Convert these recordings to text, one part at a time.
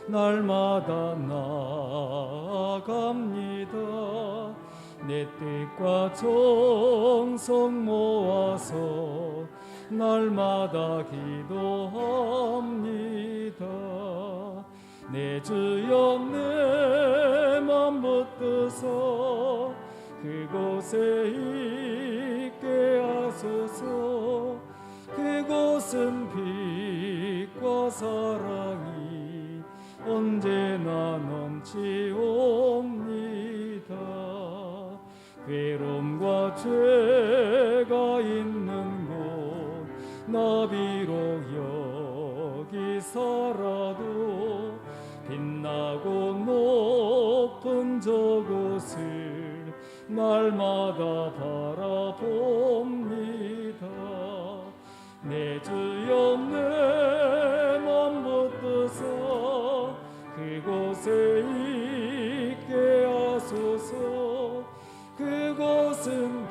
날마다 나아갑니다. 내 뜻과 정성 모아서 날마다 기도합니다. 내 주여 내 맘 붙드서 그곳에 있게 하소서. 그곳은 빛과 사랑이 언제나 넘치옵니다. 괴로움과 죄가 있는 곳 나 비록 여기 살아도 빛나고 높은 저곳을 날마다 바라봅니다. 내 주여 내 맘 붙드서 그곳에 있게 하소서. 그곳은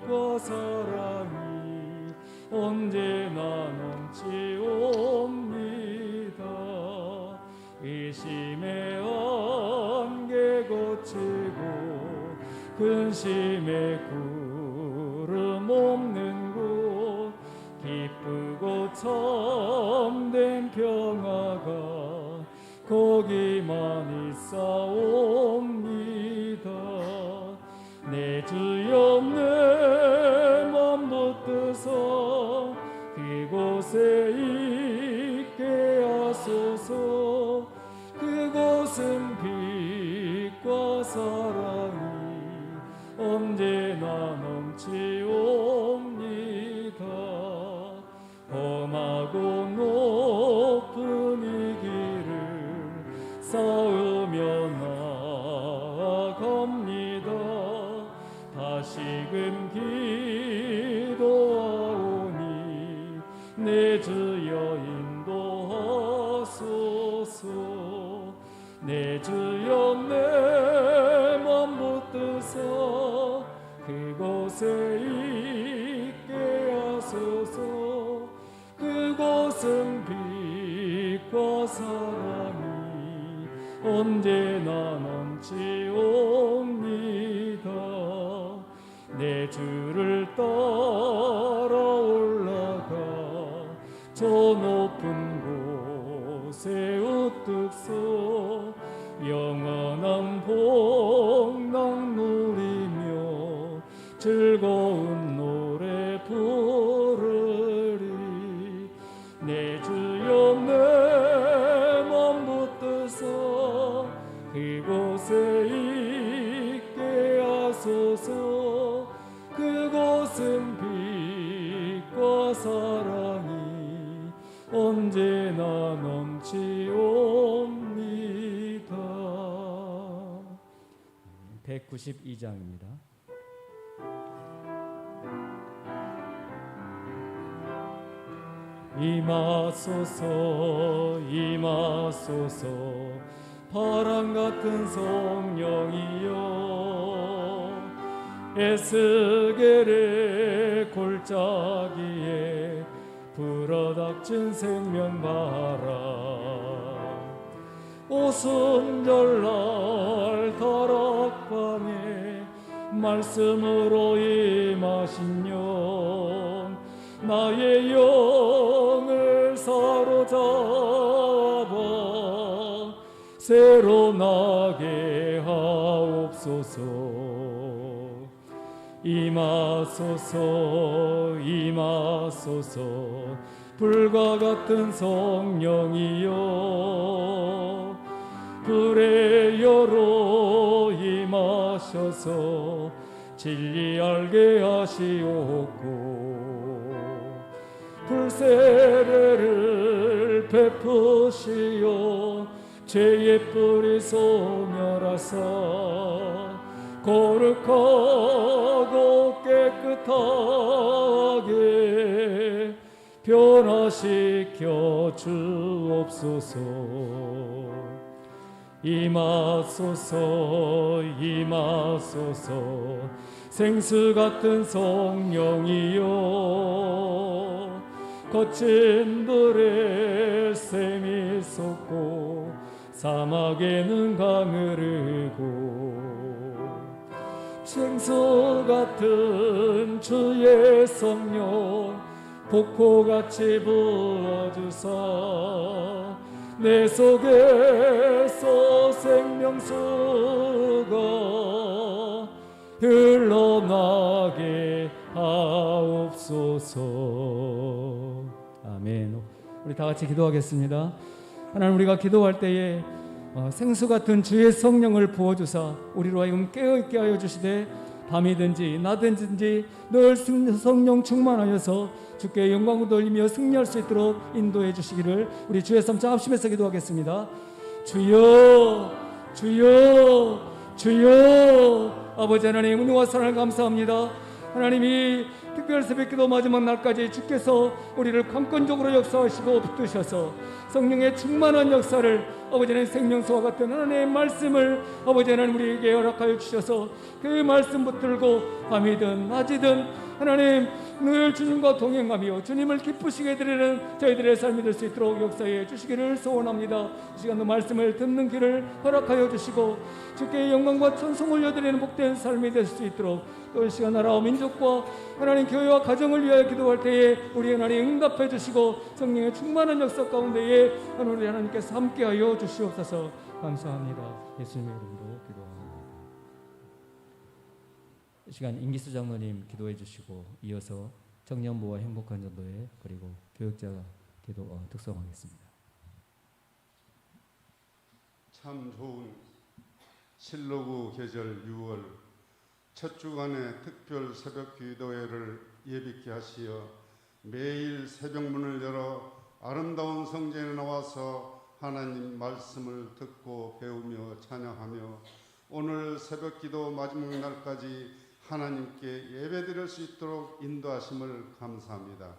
빛과 사랑이 언제나 넘치옵니다. 의심의 안개 고치고 근심의 구름 없는 곳 기쁘고 참된 평화가 거기만 있사옵니다. 내 주여 내 맘 붙드서 그곳에 있게 하소서. 그곳은 빛과 사랑이 언제나 넘치옵니다. 험하고 높은 이 길을 쌓으며 나아갑니다. 다시금 기도하오니 내 주여 인도하소서. 내 주여 내 맘 붙드서 그곳에 있게 하소서. 그곳은 빛과 사랑이 언제나 넘치옵니다. 내 주를 따라 올라가 저 높은 곳에 우뚝 서 영원한 복락 누리며 즐거운 노래 부르리. 내 주여 내 맘 붙드서 그곳에 있게 하소서. 그곳은 빛과 사랑이 언제나 넘치옵니다. 192장입니다. 임하소서 임하소서 바람 같은 성령이여 에스겔의 골짜기에 불어닥친 생명바람 오순절날 다락방에 말씀으로 임하신 영 나의 영을 사로잡아 새로 나게 하옵소서. 임하소서 임하소서 불과 같은 성령이여 불의 여로 임하셔서 진리 알게 하시옵고 불세례를 베푸시어 죄의 뿌리 소멸하사 거룩하고 깨끗하게 변화시켜 주옵소서. 임하소서 임하소서 생수 같은 성령이여 거친 돌에 샘이 솟고 사막에는 강을 흐르고 생수 같은 주의 성령 폭포같이 부어주사 내 속에서 생명수가 흘러나게 하옵소서. 아멘. 우리 다 같이 기도하겠습니다. 하나님, 우리가 기도할 때에 생수 같은 주의 성령을 부어주사 우리로 하여금 깨어있게 하여 주시되 밤이든지 낮이든지 늘 성령 충만하여서 주께 영광을 돌리며 승리할 수 있도록 인도해 주시기를 우리 주의 삼창 합심해서 기도하겠습니다. 주여 주여 주여. 아버지 하나님, 은혜와 사랑을 감사합니다. 하나님이 특별 새벽기도 마지막 날까지 주께서 우리를 강권적으로 역사하시고 붙드셔서 성령의 충만한 역사를 아버지 하나님 생명수와 같은 하나님의 말씀을 아버지 하나님 우리에게 허락하여 주셔서 그 말씀 붙들고 밤이든 낮이든 하나님 늘 주님과 동행하며 주님을 기쁘시게 드리는 저희들의 삶이 될 수 있도록 역사해 주시기를 소원합니다. 이 시간도 말씀을 듣는 길을 허락하여 주시고 주께 영광과 찬송 올려드리는 복된 삶이 될 수 있도록 또 이 시간 나라와 민족과 하나님 교회와 가정을 위하여 기도할 때에 우리 하나님 응답해 주시고 성령의 충만한 역사 가운데에 하나님 우리 하나님께서 함께하여 주시옵소서. 감사합니다. 예수님의 이름으로 기도합니다. 이 시간 임기수 장로님 기도해 주시고 이어서 청년부와 행복한 전도회 그리고 교육자 기도 특성하겠습니다. 참 좋은 실로구 계절 6월 첫 주간의 특별 새벽 기도회를 예비케 하시어 매일 새벽문을 열어 아름다운 성전에 나와서 하나님 말씀을 듣고 배우며 찬양하며 오늘 새벽 기도 마지막 날까지 하나님께 예배드릴 수 있도록 인도하심을 감사합니다.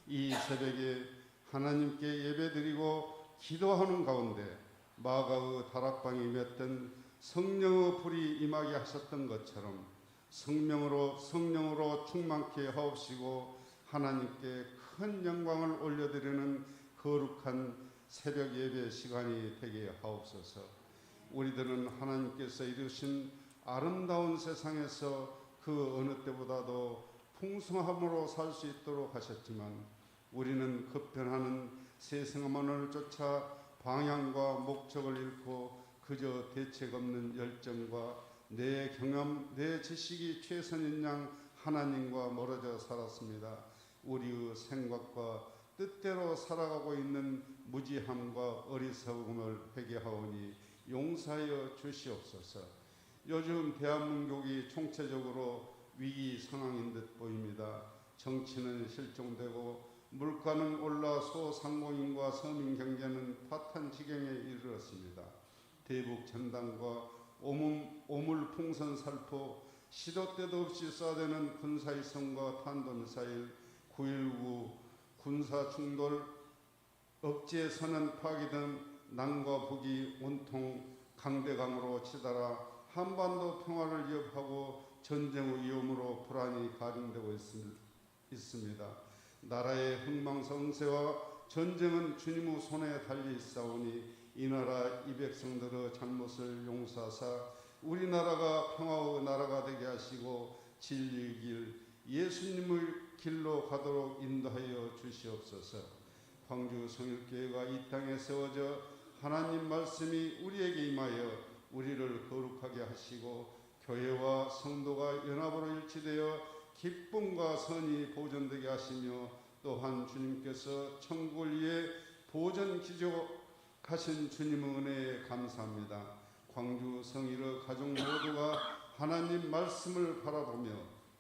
이 새벽에 하나님께 예배드리고 기도하는 가운데 마가의 다락방에 맺던 성령의 불이 임하게 하셨던 것처럼 성령으로 충만케 하옵시고 하나님께 큰 영광을 올려드리는 거룩한 새벽 예배 시간이 되게 하옵소서. 우리들은 하나님께서 이루신 아름다운 세상에서 그 어느 때보다도 풍성함으로 살 수 있도록 하셨지만 우리는 급변하는 세상만을 쫓아 방향과 목적을 잃고 그저 대책 없는 열정과 내 경험, 내 지식이 최선인 양 하나님과 멀어져 살았습니다. 우리의 생각과 뜻대로 살아가고 있는 무지함과 어리석음을 회개하오니 용서하여 주시옵소서. 요즘 대한민국이 총체적으로 위기 상황인 듯 보입니다. 정치는 실종되고 물가는 올라 소상공인과 서민 경제는 파탄 지경에 이르렀습니다. 대북 전단과 오물풍선 살포, 시도 때도 없이 쏴대는 군사위성과 탄도미사일, 9.19 군사 충돌, 억제선언 파기 등 남과 북이 온통 강대강으로 치달아 한반도 평화를 위협하고 전쟁의 위험으로 불안이 가중되고 있습니다. 나라의 흥망성쇠와 전쟁은 주님의 손에 달려 있사오니 이 나라 이 백성들의 잘못을 용서하사 우리나라가 평화의 나라가 되게 하시고 진리의 길 예수님의 길로 가도록 인도하여 주시옵소서. 광주 성일교회가 이 땅에 세워져 하나님 말씀이 우리에게 임하여 우리를 거룩하게 하시고 교회와 성도가 연합으로 일치되어 기쁨과 선이 보존되게 하시며 또한 주님께서 천국을 위해 보존 기족하신 주님의 은혜에 감사합니다. 광주 성일의 가족 모두가 하나님 말씀을 바라보며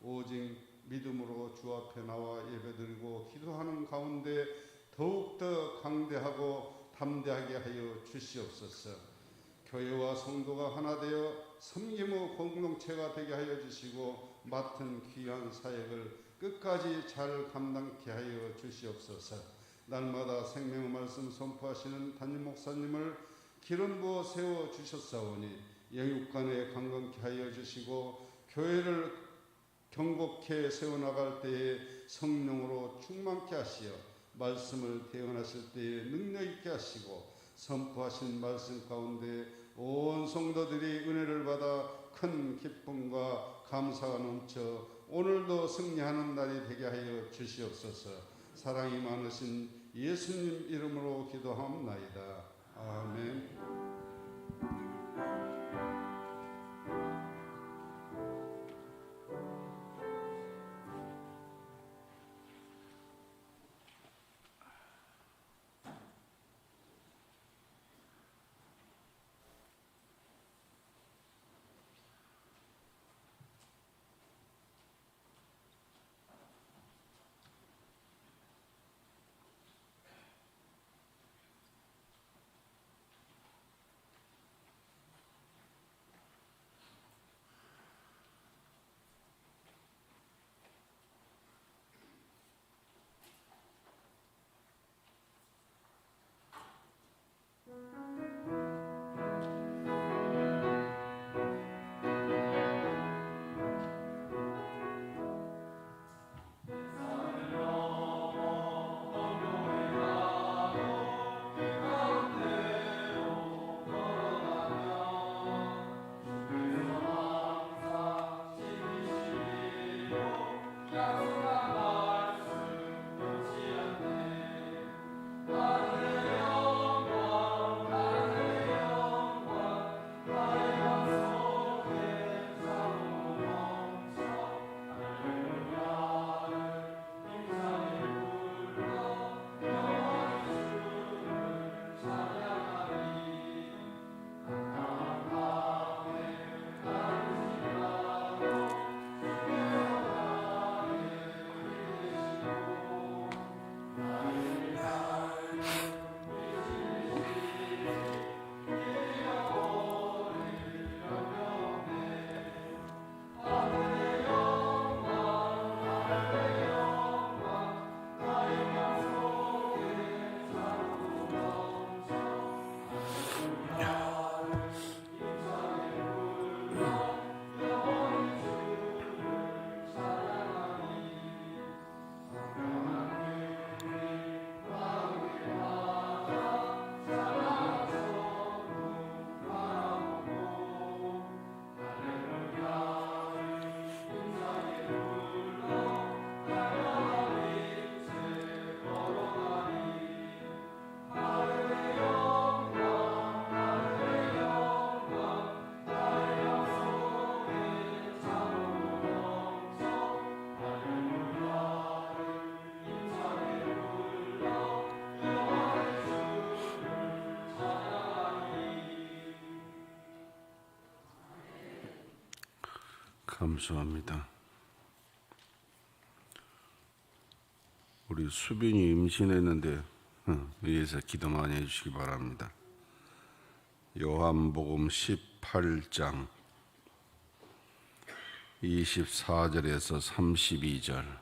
오직 믿음으로 주 앞에 나와 예배드리고 기도하는 가운데 더욱더 강대하고 담대하게 하여 주시옵소서. 교회와 성도가 하나 되어 섬김의 공동체가 되게 하여 주시고 맡은 귀한 사역을 끝까지 잘 감당케 하여 주시옵소서. 날마다 생명의 말씀 선포하시는 담임 목사님을 기름 부어 세워 주셨사오니 영육간에 강건케 하여 주시고 교회를 경곡해 세워나갈 때에 성령으로 충만케 하시어 말씀을 대언하실 때에 능력 있게 하시고 선포하신 말씀 가운데 온 성도들이 은혜를 받아 큰 기쁨과 감사가 넘쳐 오늘도 승리하는 날이 되게 하여 주시옵소서. 사랑이 많으신 예수님 이름으로 기도하옵나이다. 아멘. 감사합니다. 우리 수빈이 임신했는데 위해서 기도 많이 해주시기 바랍니다. 요한복음 18장 24절에서 32절.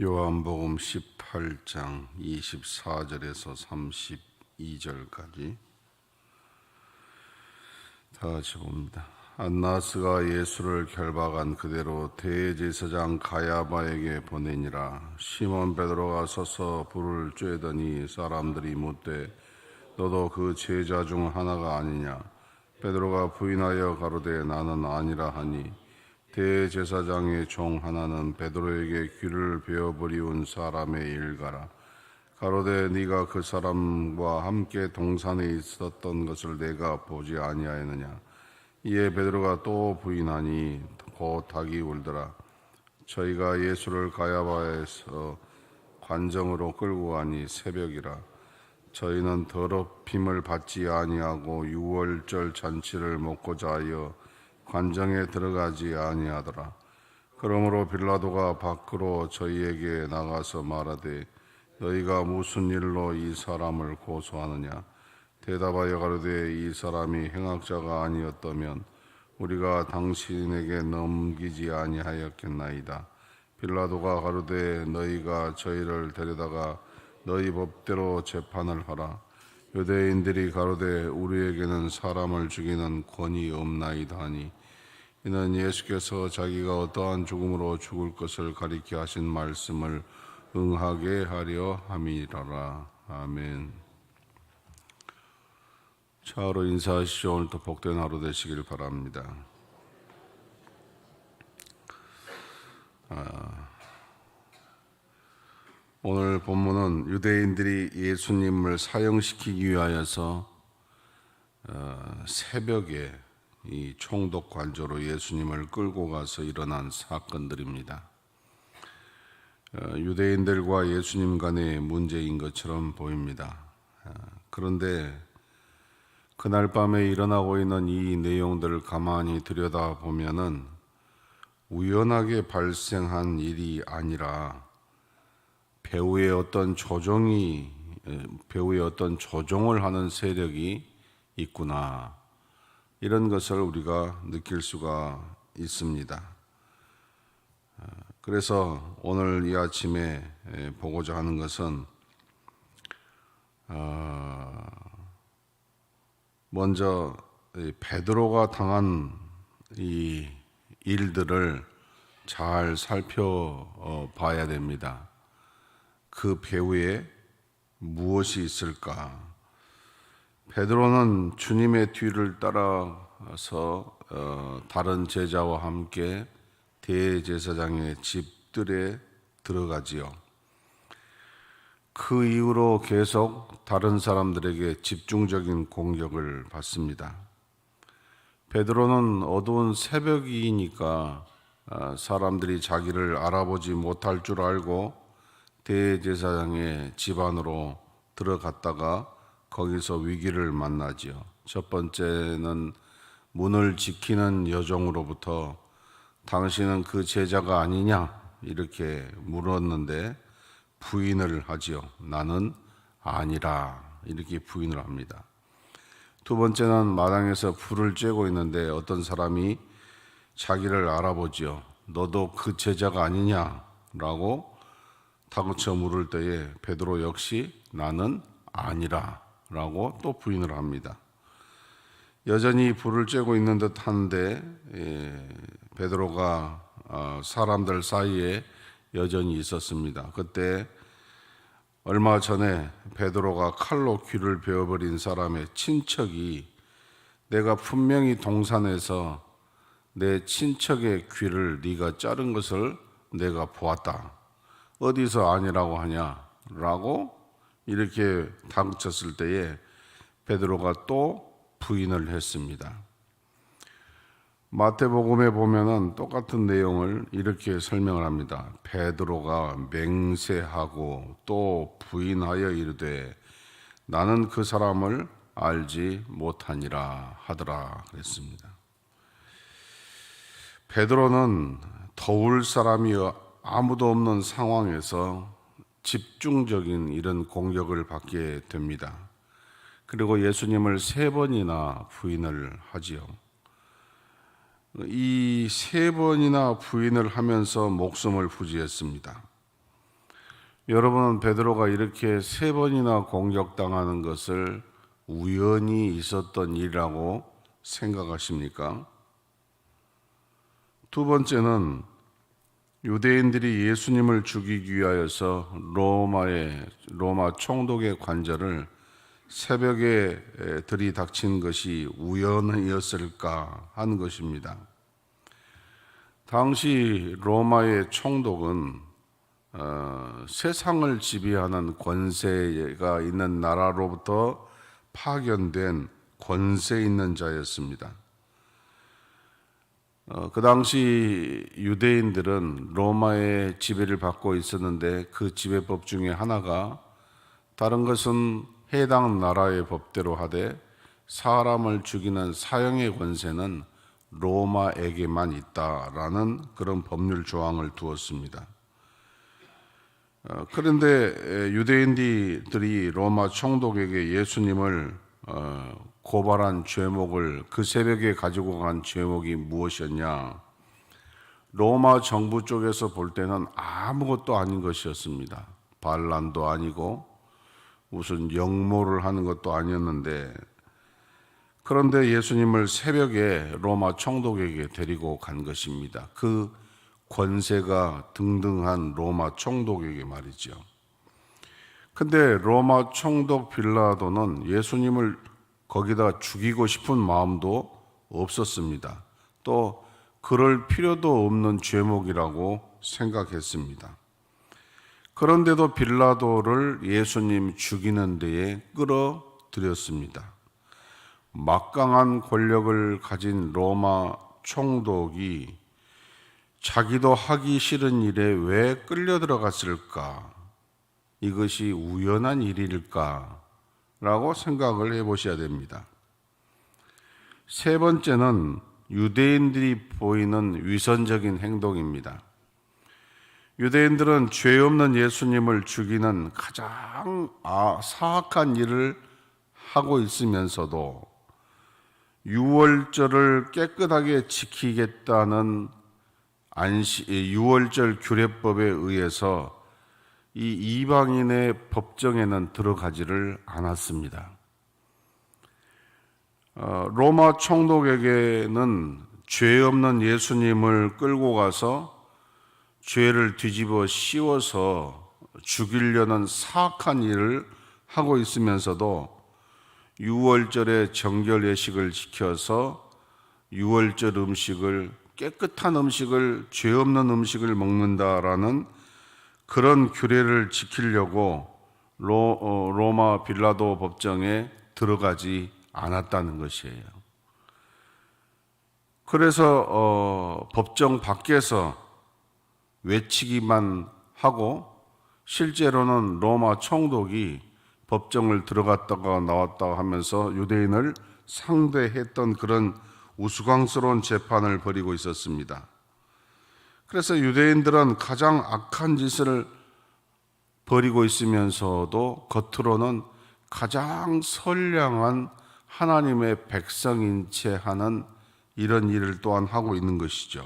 요한복음 18장 24절에서 32절까지 다 같이 봅니다. 안나스가 예수를 결박한 그대로 대제사장 가야바에게 보내니라. 시몬 베드로가 서서 불을 쬐더니 사람들이 묻되 너도 그 제자 중 하나가 아니냐? 베드로가 부인하여 가로되 나는 아니라 하니 대제사장의 종 하나는 베드로에게 귀를 베어버리운 사람의 일가라. 가로되 네가 그 사람과 함께 동산에 있었던 것을 내가 보지 아니하였느냐? 이에 베드로가 또 부인하니 곧 닭이 울더라. 저희가 예수를 가야바에서 관정으로 끌고 가니 새벽이라. 저희는 더럽힘을 받지 아니하고 유월절 잔치를 먹고자 하여 관정에 들어가지 아니하더라. 그러므로 빌라도가 밖으로 저희에게 나가서 말하되 너희가 무슨 일로 이 사람을 고소하느냐? 대답하여 가로되 이 사람이 행악자가 아니었다면 우리가 당신에게 넘기지 아니하였겠나이다. 빌라도가 가로되 너희가 저희를 데려다가 너희 법대로 재판을 하라. 유대인들이 가로되 우리에게는 사람을 죽이는 권이 없나이다 하니 이는 예수께서 자기가 어떠한 죽음으로 죽을 것을 가리켜 하신 말씀을 응하게 하려 함이라라. 아멘. 차로 인사하시죠. 오늘도 복된 하루 되시길 바랍니다. 오늘 본문은 유대인들이 예수님을 사형시키기 위하여서 새벽에 이 총독 관저로 예수님을 끌고 가서 일어난 사건들입니다. 유대인들과 예수님 간의 문제인 것처럼 보입니다. 그런데 그날 밤에 일어나고 있는 이 내용들을 가만히 들여다보면은 우연하게 발생한 일이 아니라 배후의 어떤 조종을 하는 세력이 있구나, 이런 것을 우리가 느낄 수가 있습니다. 그래서 오늘 이 아침에 보고자 하는 것은 먼저 베드로가 당한 이 일들을 잘 살펴봐야 됩니다. 그 배후에 무엇이 있을까? 베드로는 주님의 뒤를 따라서 다른 제자와 함께 대제사장의 집들에 들어가지요. 그 이후로 계속 다른 사람들에게 집중적인 공격을 받습니다. 베드로는 어두운 새벽이니까 사람들이 자기를 알아보지 못할 줄 알고 대제사장의 집 안으로 들어갔다가 거기서 위기를 만나지요. 첫 번째는 문을 지키는 여종으로부터 당신은 그 제자가 아니냐 이렇게 물었는데 부인을 하지요. 나는 아니라 이렇게 부인을 합니다. 두 번째는 마당에서 불을 쬐고 있는데 어떤 사람이 자기를 알아보지요. 너도 그 제자가 아니냐라고 다그쳐 물을 때에 베드로 역시 나는 아니라 라고 또 부인을 합니다. 여전히 불을 쬐고 있는 듯 한데 베드로가 사람들 사이에 여전히 있었습니다. 그때 얼마 전에 베드로가 칼로 귀를 베어버린 사람의 친척이 내가 분명히 동산에서 내 친척의 귀를 네가 자른 것을 내가 보았다. 어디서 아니라고 하냐라고 이렇게 다그쳤을 때에 베드로가 또 부인을 했습니다. 마태복음에 보면은 똑같은 내용을 이렇게 설명을 합니다. 베드로가 맹세하고 또 부인하여 이르되 나는 그 사람을 알지 못하니라 하더라 그랬습니다. 베드로는 더울 사람이 아무도 없는 상황에서 집중적인 이런 공격을 받게 됩니다. 그리고 예수님을 3번이나 부인을 하지요. 이 3번이나 부인을 하면서 목숨을 부지했습니다. 여러분은 베드로가 이렇게 3번이나 공격당하는 것을 우연히 있었던 일이라고 생각하십니까? 두 번째는 유대인들이 예수님을 죽이기 위하여서 로마 총독의 관절을 새벽에 들이닥친 것이 우연이었을까 하는 것입니다. 당시 로마의 총독은 세상을 지배하는 권세가 있는 나라로부터 파견된 권세 있는 자였습니다. 그 당시 유대인들은 로마의 지배를 받고 있었는데 그 지배법 중에 하나가 다른 것은 해당 나라의 법대로 하되 사람을 죽이는 사형의 권세는 로마에게만 있다라는 그런 법률 조항을 두었습니다. 그런데 유대인들이 로마 총독에게 예수님을 고발한 죄목을 그 새벽에 가지고 간 죄목이 무엇이었냐? 로마 정부 쪽에서 볼 때는 아무것도 아닌 것이었습니다. 반란도 아니고 무슨 영모를 하는 것도 아니었는데, 그런데 예수님을 새벽에 로마 총독에게 데리고 간 것입니다. 그 권세가 등등한 로마 총독에게 말이죠. 근데 로마 총독 빌라도는 예수님을 거기다 죽이고 싶은 마음도 없었습니다. 또 그럴 필요도 없는 죄목이라고 생각했습니다. 그런데도 빌라도를 예수님 죽이는 데에 끌어들였습니다. 막강한 권력을 가진 로마 총독이 자기도 하기 싫은 일에 왜 끌려 들어갔을까? 이것이 우연한 일일까? 라고 생각을 해보셔야 됩니다. 세 번째는 유대인들이 보이는 위선적인 행동입니다. 유대인들은 죄 없는 예수님을 죽이는 가장 사악한 일을 하고 있으면서도 유월절을 깨끗하게 지키겠다는 유월절 규례법에 의해서 이 이방인의 법정에는 들어가지를 않았습니다. 로마 총독에게는 죄 없는 예수님을 끌고 가서 죄를 뒤집어 씌워서 죽이려는 사악한 일을 하고 있으면서도 유월절의 정결 예식을 지켜서 유월절 음식을, 깨끗한 음식을, 죄 없는 음식을 먹는다라는 그런 규례를 지키려고 로마 빌라도 법정에 들어가지 않았다는 것이에요. 그래서 법정 밖에서 외치기만 하고 실제로는 로마 총독이 법정을 들어갔다가 나왔다가 하면서 유대인을 상대했던 그런 우스꽝스러운 재판을 벌이고 있었습니다. 그래서 유대인들은 가장 악한 짓을 벌이고 있으면서도 겉으로는 가장 선량한 하나님의 백성인 채 하는 이런 일을 또한 하고 있는 것이죠.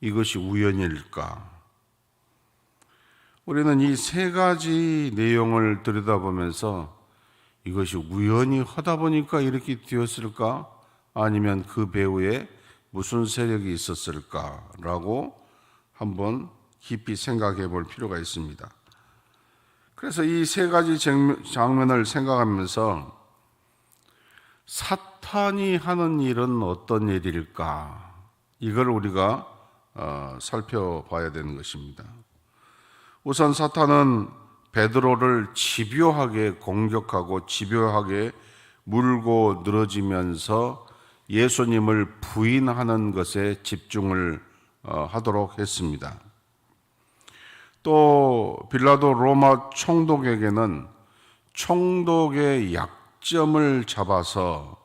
이것이 우연일까? 우리는 이 세 가지 내용을 들여다보면서 이것이 우연히 하다 보니까 이렇게 되었을까? 아니면 그 배후에 무슨 세력이 있었을까라고 한번 깊이 생각해 볼 필요가 있습니다. 그래서 이 세 가지 장면을 생각하면서 사탄이 하는 일은 어떤 일일까? 이걸 우리가 살펴봐야 되는 것입니다. 우선 사탄은 베드로를 집요하게 공격하고 집요하게 물고 늘어지면서 예수님을 부인하는 것에 집중을 하도록 했습니다. 또 빌라도 로마 총독에게는 총독의 약점을 잡아서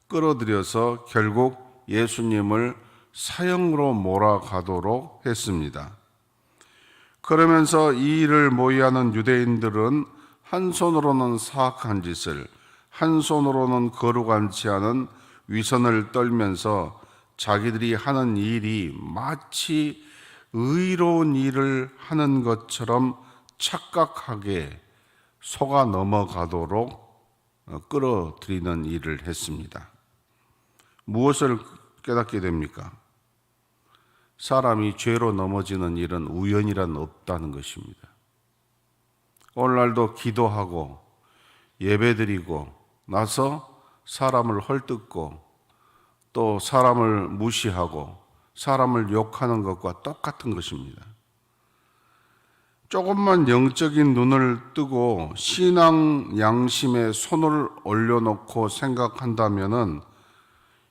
끌어들여서 결국 예수님을 사형으로 몰아가도록 했습니다. 그러면서 이 일을 모의하는 유대인들은 한 손으로는 사악한 짓을, 한 손으로는 거룩하지 않은 위선을 떨면서 자기들이 하는 일이 마치 의로운 일을 하는 것처럼 착각하게 속아 넘어가도록 끌어들이는 일을 했습니다. 무엇을 깨닫게 됩니까? 사람이 죄로 넘어지는 일은 우연이란 없다는 것입니다. 오늘날도 기도하고 예배드리고 나서 사람을 헐뜯고 또 사람을 무시하고 사람을 욕하는 것과 똑같은 것입니다. 조금만 영적인 눈을 뜨고 신앙 양심에 손을 올려놓고 생각한다면은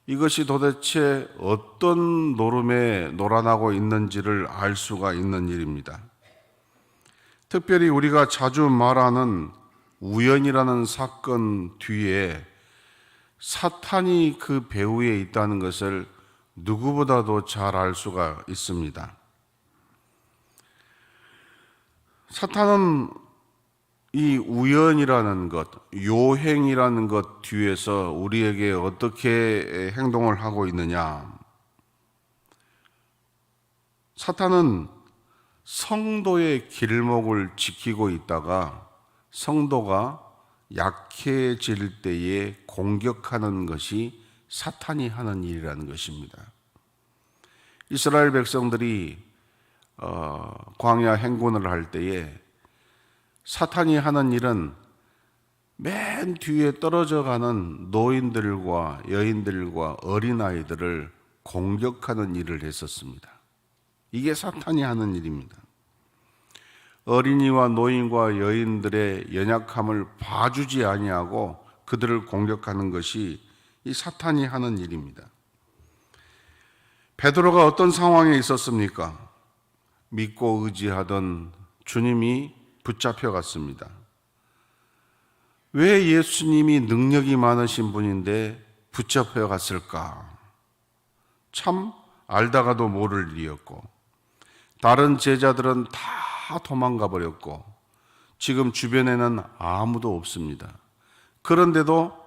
이것이 도대체 어떤 노름에 놀아나고 있는지를 알 수가 있는 일입니다. 특별히 우리가 자주 말하는 우연이라는 사건 뒤에 사탄이 그 배후에 있다는 것을 누구보다도 잘 알 수가 있습니다. 사탄은 이 우연이라는 것, 요행이라는 것 뒤에서 우리에게 어떻게 행동을 하고 있느냐? 사탄은 성도의 길목을 지키고 있다가 성도가 약해질 때에 공격하는 것이 사탄이 하는 일이라는 것입니다. 이스라엘 백성들이 광야 행군을 할 때에 사탄이 하는 일은 맨 뒤에 떨어져 가는 노인들과 여인들과 어린아이들을 공격하는 일을 했었습니다. 이게 사탄이 하는 일입니다. 어린이와 노인과 여인들의 연약함을 봐주지 아니하고 그들을 공격하는 것이 이 사탄이 하는 일입니다. 베드로가 어떤 상황에 있었습니까? 믿고 의지하던 주님이 붙잡혀갔습니다. 왜 예수님이 능력이 많으신 분인데 붙잡혀갔을까? 참 알다가도 모를 일이었고, 다른 제자들은 다 도망가 버렸고 지금 주변에는 아무도 없습니다. 그런데도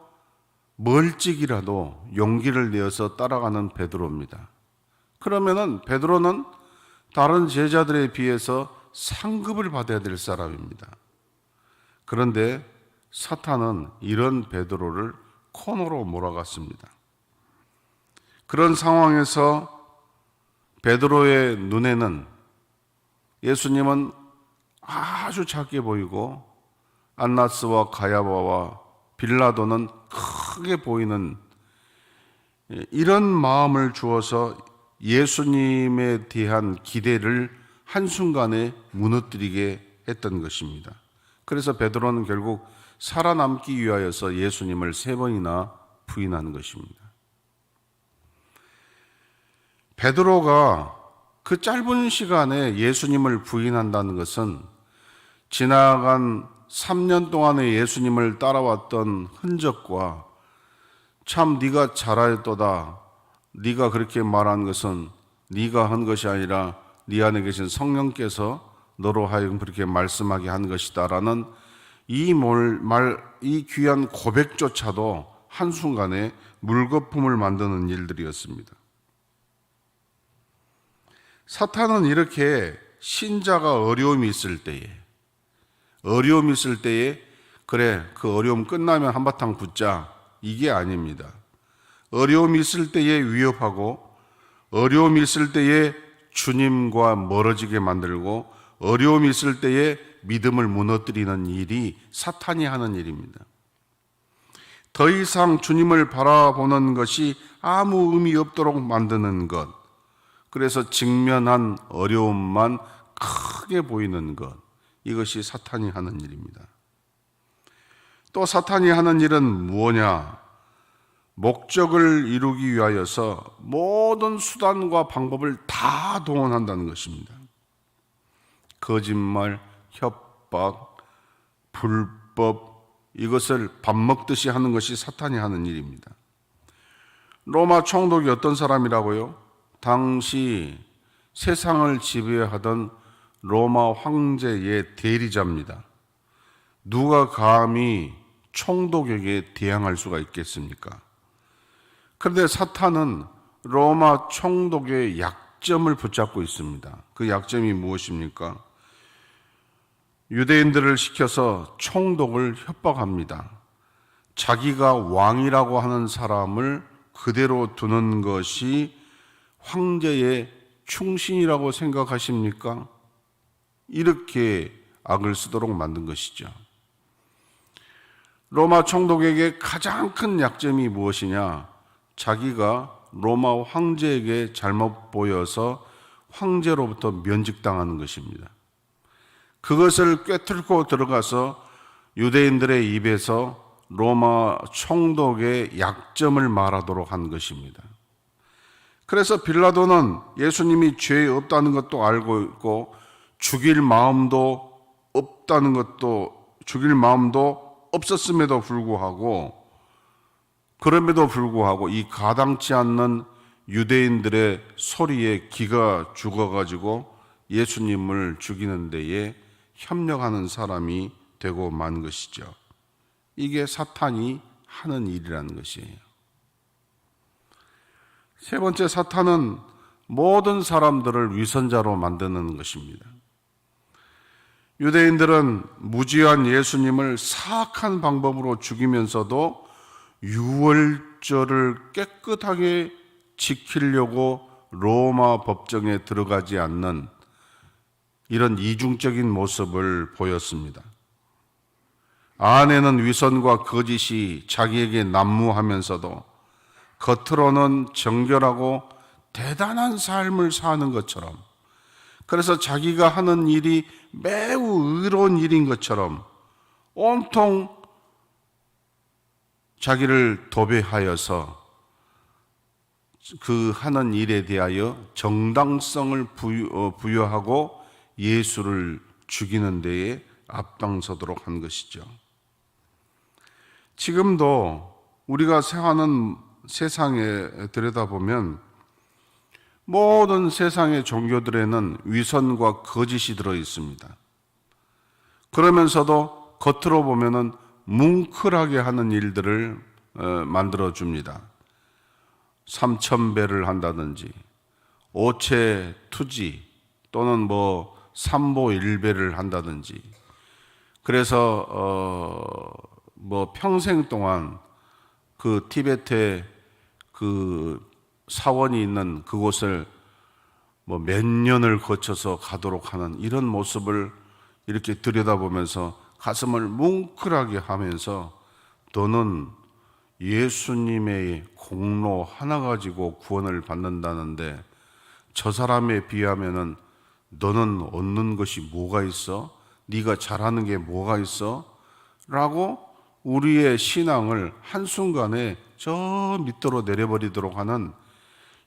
멀찍이라도 용기를 내어서 따라가는 베드로입니다. 그러면은 베드로는 다른 제자들에 비해서 상급을 받아야 될 사람입니다. 그런데 사탄은 이런 베드로를 코너로 몰아갔습니다. 그런 상황에서 베드로의 눈에는 예수님은 아주 작게 보이고 안나스와 가야바와 빌라도는 크게 보이는 이런 마음을 주어서 예수님에 대한 기대를 한순간에 무너뜨리게 했던 것입니다. 그래서 베드로는 결국 살아남기 위하여서 예수님을 3번이나 부인하는 것입니다. 베드로가 그 짧은 시간에 예수님을 부인한다는 것은 지나간 3년 동안에 예수님을 따라왔던 흔적과 참 네가 잘하였도다, 네가 그렇게 말한 것은 네가 한 것이 아니라 네 안에 계신 성령께서 너로 하여금 그렇게 말씀하게 한 것이다라는 이 귀한 고백조차도 한순간에 물거품을 만드는 일들이었습니다. 사탄은 이렇게 신자가 어려움이 있을 때에 그래 그 어려움 끝나면 한바탕 붙자, 이게 아닙니다. 어려움이 있을 때에 위협하고, 어려움이 있을 때에 주님과 멀어지게 만들고, 어려움이 있을 때에 믿음을 무너뜨리는 일이 사탄이 하는 일입니다. 더 이상 주님을 바라보는 것이 아무 의미 없도록 만드는 것, 그래서 직면한 어려움만 크게 보이는 것, 이것이 사탄이 하는 일입니다. 또 사탄이 하는 일은 무엇냐? 목적을 이루기 위하여서 모든 수단과 방법을 다 동원한다는 것입니다. 거짓말, 협박, 불법, 이것을 밥 먹듯이 하는 것이 사탄이 하는 일입니다. 로마 총독이 어떤 사람이라고요? 당시 세상을 지배하던 로마 황제의 대리자입니다. 누가 감히 총독에게 대항할 수가 있겠습니까? 그런데 사탄은 로마 총독의 약점을 붙잡고 있습니다. 그 약점이 무엇입니까? 유대인들을 시켜서 총독을 협박합니다. 자기가 왕이라고 하는 사람을 그대로 두는 것이 황제의 충신이라고 생각하십니까? 이렇게 악을 쓰도록 만든 것이죠. 로마 총독에게 가장 큰 약점이 무엇이냐? 자기가 로마 황제에게 잘못 보여서 황제로부터 면직당하는 것입니다. 그것을 꿰뚫고 들어가서 유대인들의 입에서 로마 총독의 약점을 말하도록 한 것입니다. 그래서 빌라도는 예수님이 죄 없다는 것도 알고 있고 죽일 마음도 없었음에도 불구하고, 그럼에도 불구하고 이 가당치 않는 유대인들의 소리에 기가 죽어가지고 예수님을 죽이는 데에 협력하는 사람이 되고 만 것이죠. 이게 사탄이 하는 일이라는 것이에요. 세 번째, 사탄은 모든 사람들을 위선자로 만드는 것입니다. 유대인들은 무지한 예수님을 사악한 방법으로 죽이면서도 유월절을 깨끗하게 지키려고 로마 법정에 들어가지 않는 이런 이중적인 모습을 보였습니다. 안에는 위선과 거짓이 자기에게 난무하면서도 겉으로는 정결하고 대단한 삶을 사는 것처럼, 그래서 자기가 하는 일이 매우 의로운 일인 것처럼 온통 자기를 도배하여서 그 하는 일에 대하여 정당성을 부여하고 예수를 죽이는 데에 앞장서도록 한 것이죠. 지금도 우리가 사는 세상에 들여다보면 모든 세상의 종교들에는 위선과 거짓이 들어 있습니다. 그러면서도 겉으로 보면은 뭉클하게 하는 일들을 만들어 줍니다. 삼천배를 한다든지 오체 투지 또는 삼보일배를 한다든지, 그래서 평생 동안 그 티베트에 그 사원이 있는 그곳을 몇 년을 거쳐서 가도록 하는 이런 모습을 이렇게 들여다보면서 가슴을 뭉클하게 하면서, 너는 예수님의 공로 하나 가지고 구원을 받는다는데 저 사람에 비하면은 너는 얻는 것이 뭐가 있어? 네가 잘하는 게 뭐가 있어? 라고 우리의 신앙을 한순간에 저 밑으로 내려버리도록 하는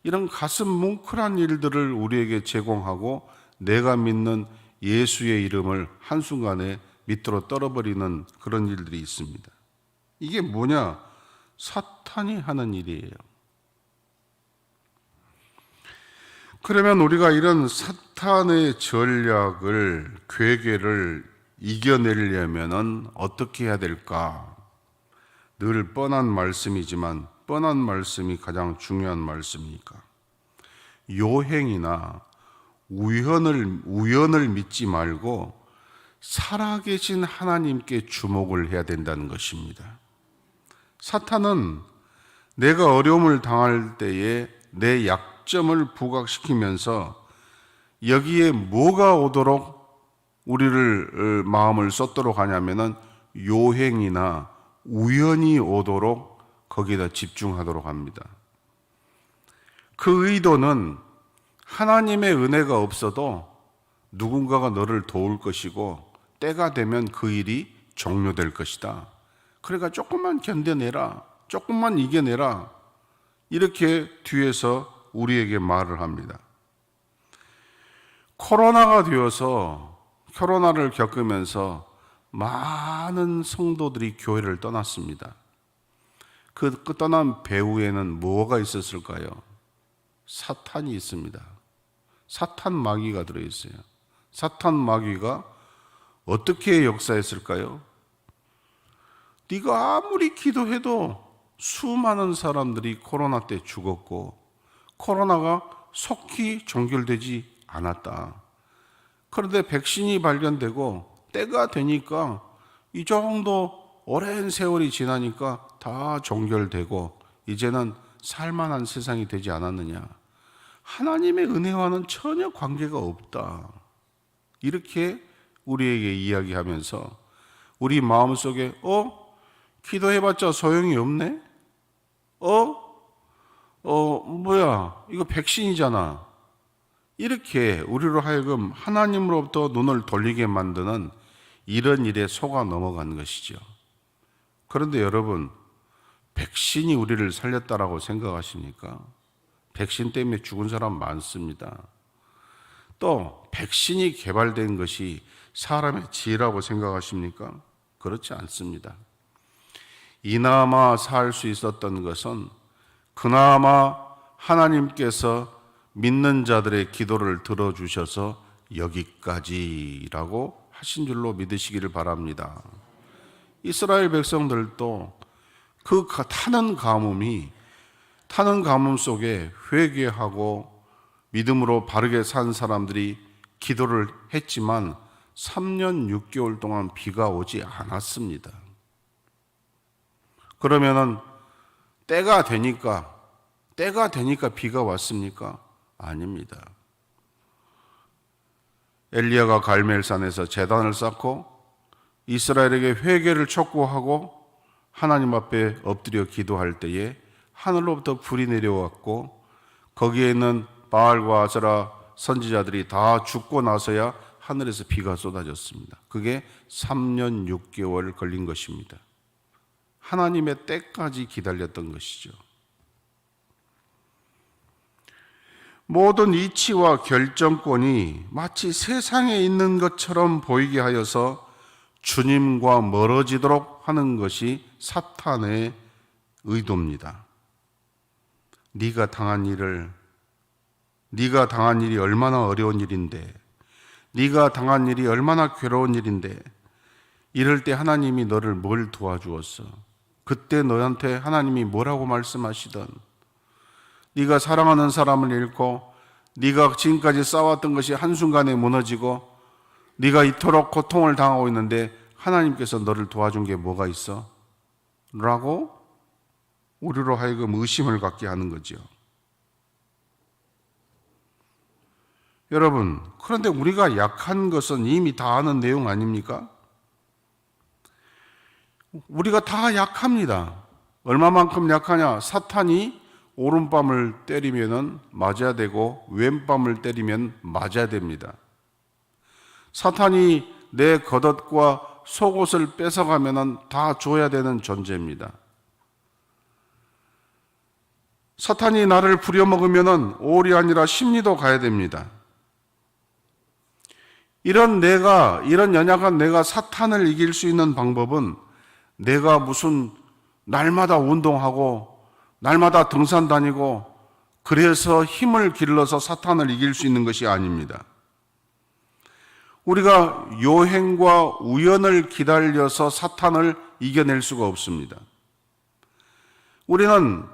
이런 가슴 뭉클한 일들을 우리에게 제공하고, 내가 믿는 예수의 이름을 한순간에 밑으로 떨어버리는 그런 일들이 있습니다. 이게 뭐냐? 사탄이 하는 일이에요. 그러면 우리가 이런 사탄의 전략을, 괴계를 이겨내려면 어떻게 해야 될까? 늘 뻔한 말씀이지만 뻔한 말씀이 가장 중요한 말씀이니까 요행이나 우연을 믿지 말고 살아계신 하나님께 주목을 해야 된다는 것입니다. 사탄은 내가 어려움을 당할 때에 내 약점을 부각시키면서 여기에 뭐가 오도록 우리를 마음을 쏟도록 하냐면은 요행이나 우연이 오도록 거기에다 집중하도록 합니다. 그 의도는 하나님의 은혜가 없어도 누군가가 너를 도울 것이고 때가 되면 그 일이 종료될 것이다. 그러니까 조금만 견뎌내라, 조금만 이겨내라, 이렇게 뒤에서 우리에게 말을 합니다. 코로나가 되어서 코로나를 겪으면서 많은 성도들이 교회를 떠났습니다. 그 떠난 배후에는 뭐가 있었을까요? 사탄이 있습니다. 사탄 마귀가 들어있어요. 사탄 마귀가 어떻게 역사했을까요? 네가 아무리 기도해도 수많은 사람들이 코로나 때 죽었고 코로나가 속히 종결되지 않았다. 그런데 백신이 발견되고 때가 되니까 이 정도 오랜 세월이 지나니까 다 종결되고 이제는 살만한 세상이 되지 않았느냐. 하나님의 은혜와는 전혀 관계가 없다. 이렇게 우리에게 이야기하면서 우리 마음속에 기도해봤자 소용이 없네? 뭐야, 이거 백신이잖아. 이렇게 우리로 하여금 하나님으로부터 눈을 돌리게 만드는 이런 일에 속아 넘어간 것이죠. 그런데 여러분, 백신이 우리를 살렸다라고 생각하십니까? 백신 때문에 죽은 사람 많습니다. 또 백신이 개발된 것이 사람의 지혜라고 생각하십니까? 그렇지 않습니다. 이나마 살 수 있었던 것은 그나마 하나님께서 믿는 자들의 기도를 들어주셔서 여기까지라고 하신 줄로 믿으시기를 바랍니다. 이스라엘 백성들도 그 타는 가뭄 속에 회개하고 믿음으로 바르게 산 사람들이 기도를 했지만 3년 6개월 동안 비가 오지 않았습니다. 그러면은 때가 되니까 비가 왔습니까? 아닙니다. 엘리야가 갈멜산에서 제단을 쌓고 이스라엘에게 회개를 촉구하고 하나님 앞에 엎드려 기도할 때에 하늘로부터 불이 내려왔고 거기에 있는 바알과 아세라 선지자들이 다 죽고 나서야 하늘에서 비가 쏟아졌습니다. 그게 3년 6개월 걸린 것입니다. 하나님의 때까지 기다렸던 것이죠. 모든 이치와 결정권이 마치 세상에 있는 것처럼 보이게 하여서 주님과 멀어지도록 하는 것이 사탄의 의도입니다. 네가 당한 일이 얼마나 어려운 일인데, 네가 당한 일이 얼마나 괴로운 일인데, 이럴 때 하나님이 너를 뭘 도와주었어? 그때 너한테 하나님이 뭐라고 말씀하시던, 네가 사랑하는 사람을 잃고 네가 지금까지 쌓아왔던 것이 한순간에 무너지고 네가 이토록 고통을 당하고 있는데 하나님께서 너를 도와준 게 뭐가 있어? 라고 우리로 하여금 의심을 갖게 하는 거죠. 여러분, 그런데 우리가 약한 것은 이미 다 아는 내용 아닙니까? 우리가 다 약합니다. 얼마만큼 약하냐? 사탄이 오른밤을 때리면 맞아야 되고 왼밤을 때리면 맞아야 됩니다. 사탄이 내 겉옷과 속옷을 뺏어가면 다 줘야 되는 존재입니다. 사탄이 나를 부려먹으면 오리 아니라 심리도 가야 됩니다. 이런 연약한 내가 사탄을 이길 수 있는 방법은 내가 무슨 날마다 운동하고 날마다 등산 다니고 그래서 힘을 길러서 사탄을 이길 수 있는 것이 아닙니다. 우리가 요행과 우연을 기다려서 사탄을 이겨낼 수가 없습니다. 우리는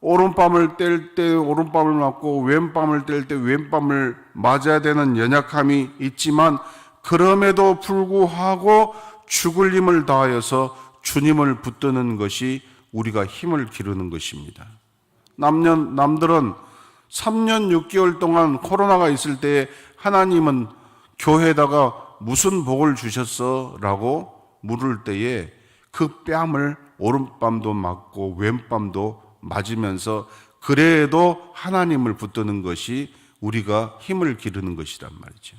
오른밤을 뗄 때 오른밤을 맞고 왼밤을 뗄 때 왼밤을 맞아야 되는 연약함이 있지만 그럼에도 불구하고 죽을 힘을 다하여서 주님을 붙드는 것이 우리가 힘을 기르는 것입니다. 남들은 3년 6개월 동안 코로나가 있을 때에 하나님은 교회에다가 무슨 복을 주셨어? 라고 물을 때에 그 뺨을 오른밤도 맞고 왼밤도 맞으면서 그래도 하나님을 붙드는 것이 우리가 힘을 기르는 것이란 말이죠.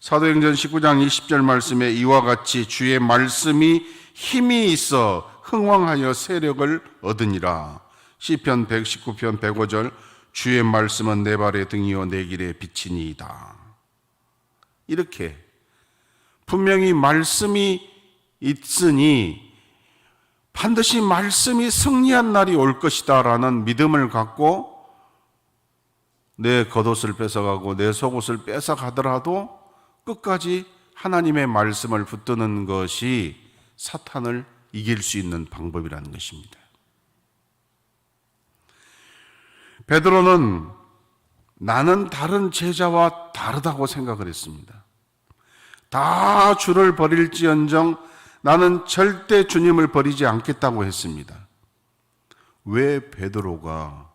사도행전 19장 20절 말씀에 이와 같이 주의 말씀이 힘이 있어 흥왕하여 세력을 얻으니라. 시편 119편 105절 주의 말씀은 내 발의 등이요 내 길의 빛이니이다. 이렇게 분명히 말씀이 있으니 반드시 말씀이 승리한 날이 올 것이다 라는 믿음을 갖고 내 겉옷을 뺏어가고 내 속옷을 뺏어가더라도 끝까지 하나님의 말씀을 붙드는 것이 사탄을 이길 수 있는 방법이라는 것입니다. 베드로는 나는 다른 제자와 다르다고 생각을 했습니다. 다 주를 버릴지언정 나는 절대 주님을 버리지 않겠다고 했습니다. 왜 베드로가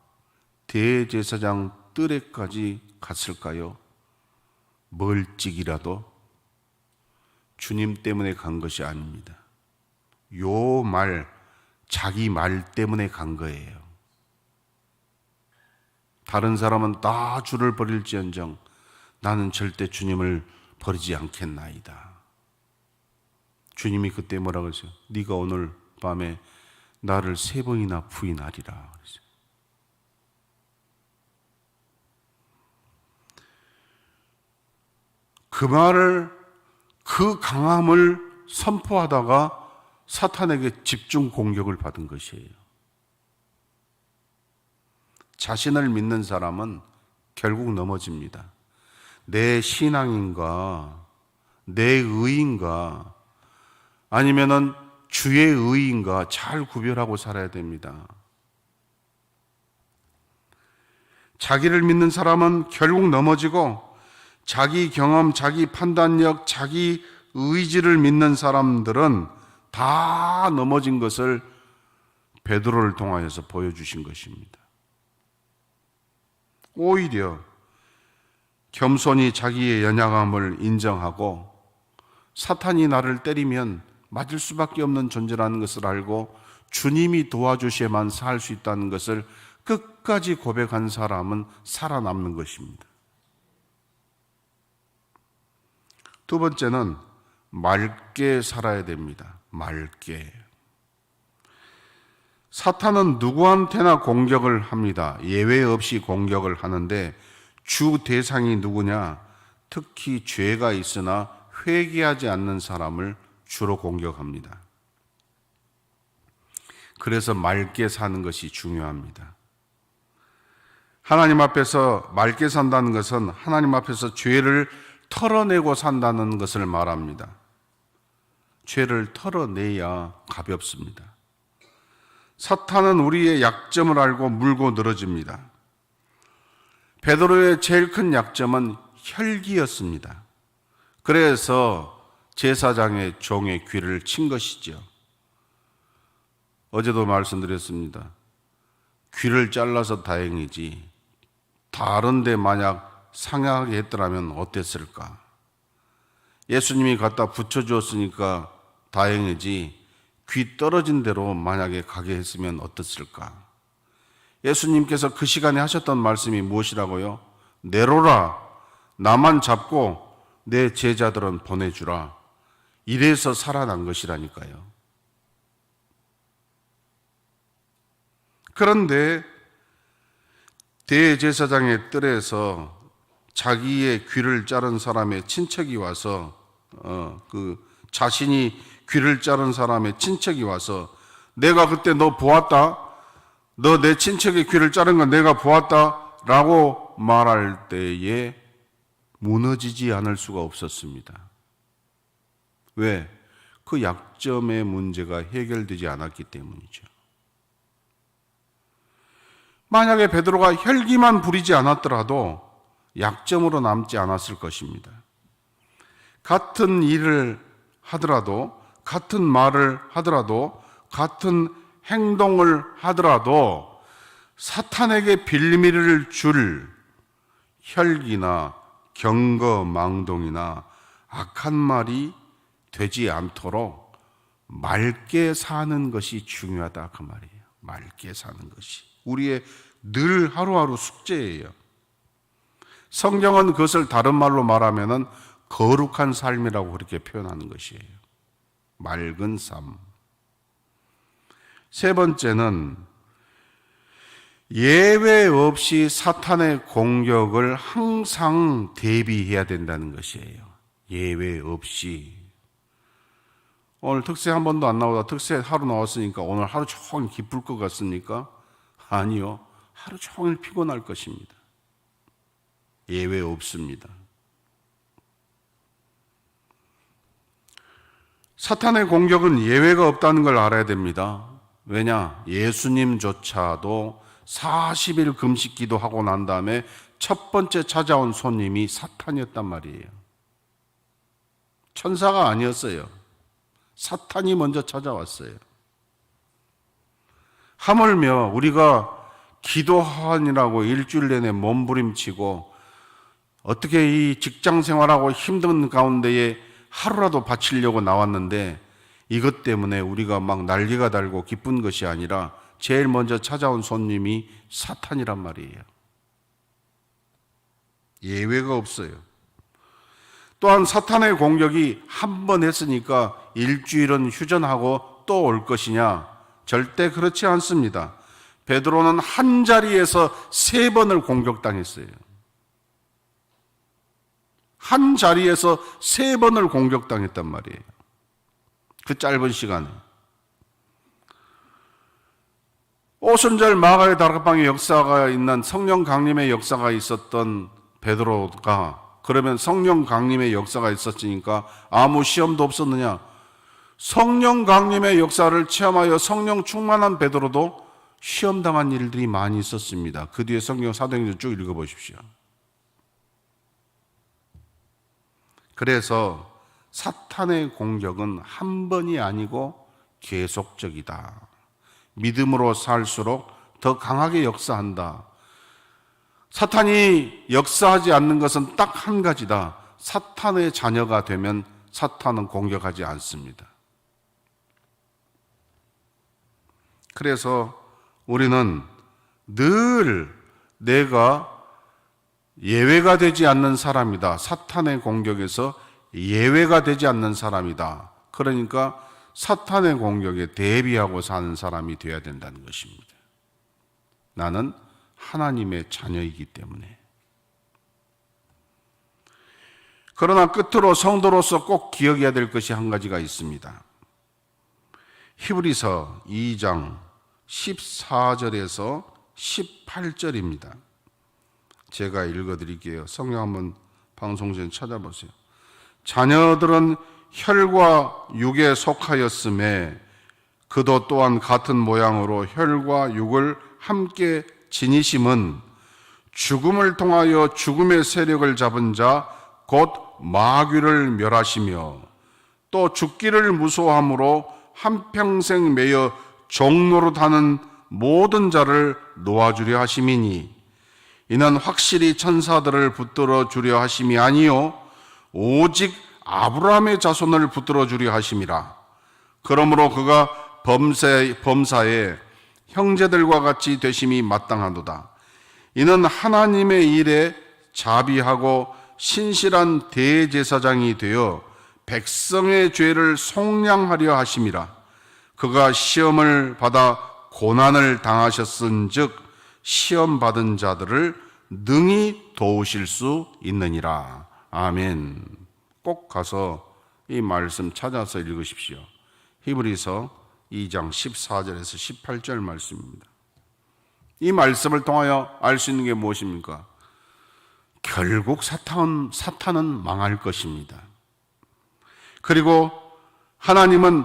대제사장 뜰에까지 갔을까요? 멀찍이라도 주님 때문에 간 것이 아닙니다. 자기 말 때문에 간 거예요. 다른 사람은 다 주를 버릴지언정 나는 절대 주님을 버리지 않겠나이다. 주님이 그때 뭐라고 했어요? 네가 오늘 밤에 나를 3번이나 부인하리라 그랬어요. 그 말을, 그 강함을 선포하다가 사탄에게 집중 공격을 받은 것이에요. 자신을 믿는 사람은 결국 넘어집니다. 내 신앙인가, 내 의인가, 아니면은 주의 의인가 잘 구별하고 살아야 됩니다. 자기를 믿는 사람은 결국 넘어지고 자기 경험, 자기 판단력, 자기 의지를 믿는 사람들은 다 넘어진 것을 베드로를 통하여서 보여주신 것입니다. 오히려 겸손히 자기의 연약함을 인정하고 사탄이 나를 때리면 맞을 수밖에 없는 존재라는 것을 알고 주님이 도와주셔야만 살 수 있다는 것을 끝까지 고백한 사람은 살아남는 것입니다. 두 번째는 맑게 살아야 됩니다. 맑게. 사탄은 누구한테나 공격을 합니다. 예외 없이 공격을 하는데 주 대상이 누구냐? 특히 죄가 있으나 회개하지 않는 사람을 주로 공격합니다. 그래서 맑게 사는 것이 중요합니다. 하나님 앞에서 맑게 산다는 것은 하나님 앞에서 죄를 털어내고 산다는 것을 말합니다. 죄를 털어내야 가볍습니다. 사탄은 우리의 약점을 알고 물고 늘어집니다. 베드로의 제일 큰 약점은 혈기였습니다. 그래서 제사장의 종의 귀를 친 것이죠. 어제도 말씀드렸습니다. 귀를 잘라서 다행이지 다른데 만약 상하게 했더라면 어땠을까? 예수님이 갖다 붙여주었으니까 다행이지 귀 떨어진 대로 만약에 가게 했으면 어땠을까? 예수님께서 그 시간에 하셨던 말씀이 무엇이라고요? 내로라, 나만 잡고 내 제자들은 보내주라. 이래서 살아난 것이라니까요. 그런데 대제사장의 뜰에서 자기의 귀를 자른 사람의 친척이 와서 자신이 귀를 자른 사람의 친척이 와서 내가 그때 너 보았다. 너 내 친척의 귀를 자른 건 내가 보았다. 라고 말할 때에 무너지지 않을 수가 없었습니다. 왜? 그 약점의 문제가 해결되지 않았기 때문이죠. 만약에 베드로가 혈기만 부리지 않았더라도 약점으로 남지 않았을 것입니다. 같은 일을 하더라도, 같은 말을 하더라도, 같은 행동을 하더라도 사탄에게 빌미를 줄 혈기나 경거망동이나 악한 말이 되지 않도록 맑게 사는 것이 중요하다 그 말이에요. 맑게 사는 것이 우리의 늘 하루하루 숙제예요. 성경은 그것을 다른 말로 말하면은 거룩한 삶이라고 그렇게 표현하는 것이에요. 맑은 삶. 세 번째는 예외 없이 사탄의 공격을 항상 대비해야 된다는 것이에요. 예외 없이. 오늘 특세 한 번도 안 나오다 특세 하루 나왔으니까 오늘 하루 종일 기쁠 것 같습니까? 아니요. 하루 종일 피곤할 것입니다. 예외 없습니다. 사탄의 공격은 예외가 없다는 걸 알아야 됩니다. 왜냐? 예수님조차도 40일 금식 기도하고 난 다음에 첫 번째 찾아온 손님이 사탄이었단 말이에요. 천사가 아니었어요. 사탄이 먼저 찾아왔어요. 하물며 우리가 기도하느라고 일주일 내내 몸부림치고 어떻게 이 직장 생활하고 힘든 가운데에 하루라도 바치려고 나왔는데 이것 때문에 우리가 막 난리가 달고 기쁜 것이 아니라 제일 먼저 찾아온 손님이 사탄이란 말이에요. 예외가 없어요. 또한 사탄의 공격이 한 번 했으니까 일주일은 휴전하고 또 올 것이냐? 절대 그렇지 않습니다. 베드로는 한 자리에서 3번을 공격당했어요. 한 자리에서 3번을 공격당했단 말이에요. 그 짧은 시간에. 오순절 마가의 다락방의 역사가 있는 성령 강림의 역사가 있었던 베드로가 그러면 성령 강림의 역사가 있었으니까 아무 시험도 없었느냐? 성령 강림의 역사를 체험하여 성령 충만한 베드로도 시험당한 일들이 많이 있었습니다. 그 뒤에 성경 사도행전 쭉 읽어보십시오. 그래서 사탄의 공격은 한 번이 아니고 계속적이다. 믿음으로 살수록 더 강하게 역사한다. 사탄이 역사하지 않는 것은 딱 한 가지다. 사탄의 자녀가 되면 사탄은 공격하지 않습니다. 그래서 우리는 늘 내가 예외가 되지 않는 사람이다. 사탄의 공격에서 예외가 되지 않는 사람이다. 그러니까 사탄의 공격에 대비하고 사는 사람이 되어야 된다는 것입니다. 나는 하나님의 자녀이기 때문에. 그러나 끝으로 성도로서 꼭 기억해야 될 것이 한 가지가 있습니다. 히브리서 2장 14절에서 18절입니다. 제가 읽어드릴게요. 성경 한번 방송 전에 찾아보세요. 자녀들은 혈과 육에 속하였음에 그도 또한 같은 모양으로 혈과 육을 함께 지니심은 죽음을 통하여 죽음의 세력을 잡은 자 곧 마귀를 멸하시며 또 죽기를 무서워함으로 한평생 매여 종노릇하는 모든 자를 놓아주려 하심이니 이는 확실히 천사들을 붙들어 주려 하심이 아니요 오직 아브라함의 자손을 붙들어 주려 하심이라. 그러므로 그가 범사에 형제들과 같이 되심이 마땅하도다. 이는 하나님의 일에 자비하고 신실한 대제사장이 되어 백성의 죄를 속량하려 하심이라. 그가 시험을 받아 고난을 당하셨은즉 시험 받은 자들을 능히 도우실 수 있느니라. 아멘. 꼭 가서 이 말씀 찾아서 읽으십시오. 히브리서 2장 14절에서 18절 말씀입니다. 이 말씀을 통하여 알 수 있는 게 무엇입니까? 결국 사탄은 망할 것입니다. 그리고 하나님은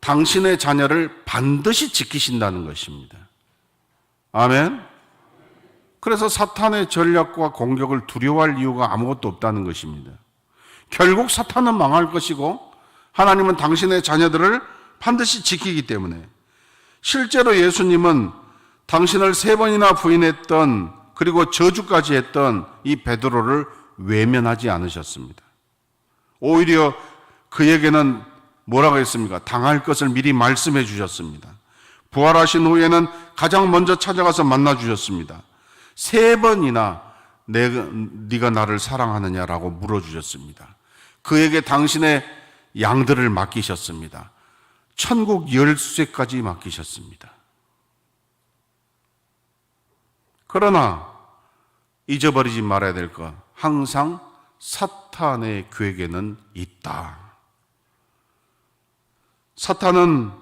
당신의 자녀를 반드시 지키신다는 것입니다. 아멘. 그래서 사탄의 전략과 공격을 두려워할 이유가 아무것도 없다는 것입니다. 결국 사탄은 망할 것이고 하나님은 당신의 자녀들을 반드시 지키기 때문에 실제로 예수님은 당신을 3번이나 부인했던 그리고 저주까지 했던 이 베드로를 외면하지 않으셨습니다. 오히려 그에게는 뭐라고 했습니까? 당할 것을 미리 말씀해 주셨습니다. 부활하신 후에는 가장 먼저 찾아가서 만나 주셨습니다. 3번이나 네가 나를 사랑하느냐라고 물어주셨습니다. 그에게 당신의 양들을 맡기셨습니다. 천국 열쇠까지 맡기셨습니다. 그러나 잊어버리지 말아야 될 것, 항상 사탄의 계획에는 있다. 사탄은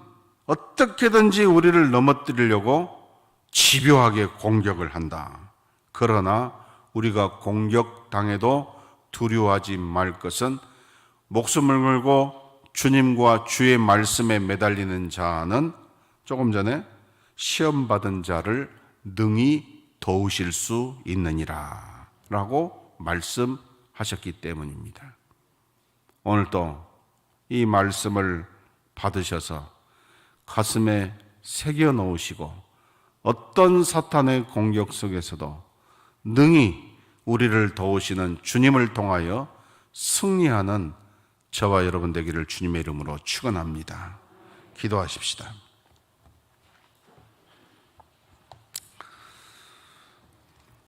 어떻게든지 우리를 넘어뜨리려고 집요하게 공격을 한다. 그러나 우리가 공격당해도 두려워하지 말 것은 목숨을 걸고 주님과 주의 말씀에 매달리는 자는 조금 전에 시험받은 자를 능히 도우실 수 있느니라 라고 말씀하셨기 때문입니다. 오늘도 이 말씀을 받으셔서 가슴에 새겨 놓으시고 어떤 사탄의 공격 속에서도 능히 우리를 도우시는 주님을 통하여 승리하는 저와 여러분 되기를 주님의 이름으로 축원합니다. 기도하십시다.